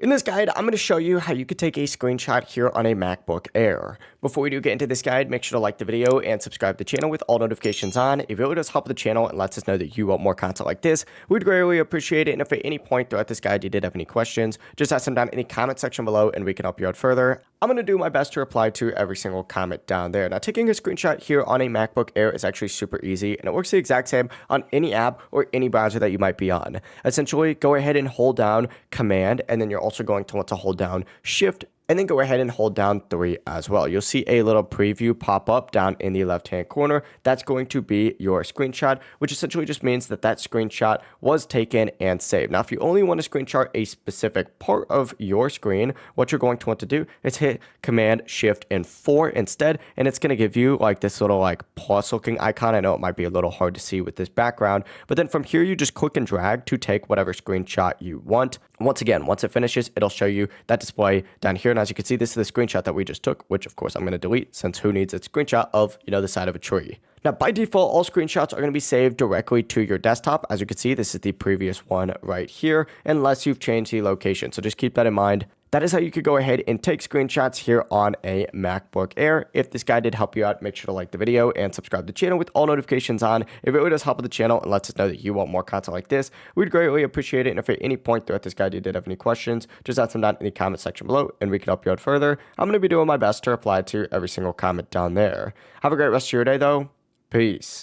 In this guide, I'm going to show you how you could take a screenshot here on a MacBook Air. Before we do get into this guide, make sure to like the video and subscribe to the channel with all notifications on. It really does help the channel and lets us know that you want more content like this. We'd greatly appreciate it, and if at any point throughout this guide you did have any questions, just ask them down in the comment section below and we can help you out further. I'm going to do my best to reply to every single comment down there. Now, taking a screenshot here on a MacBook Air is actually super easy, and it works the exact same on any app or any browser that you might be on. Essentially, go ahead and hold down Command, and then you're also going to want to hold down Shift, and then go ahead and hold down 3 as well. You'll see a little preview pop up down in the left-hand corner. That's going to be your screenshot, which essentially just means that that screenshot was taken and saved. Now, if you only want to screenshot a specific part of your screen, what you're going to want to do is hit Command, Shift, and 4 instead, and it's going to give you like this little like plus-looking icon. I know it might be a little hard to see with this background, but then from here, you just click and drag to take whatever screenshot you want. Once again, once it finishes, it'll show you that display down here. And as you can see, this is the screenshot that we just took, which of course I'm going to delete since who needs a screenshot of, the side of a tree. Now, by default, all screenshots are going to be saved directly to your desktop. As you can see, this is the previous one right here, unless you've changed the location. So just keep that in mind. That is how you could go ahead and take screenshots here on a MacBook Air. If this guide did help you out, make sure to like the video and subscribe to the channel with all notifications on. It really does help with the channel and lets us know that you want more content like this. We'd greatly appreciate it. And if at any point throughout this guide you did have any questions, just ask them down in the comment section below and we can help you out further. I'm going to be doing my best to reply to every single comment down there. Have a great rest of your day though. Peace.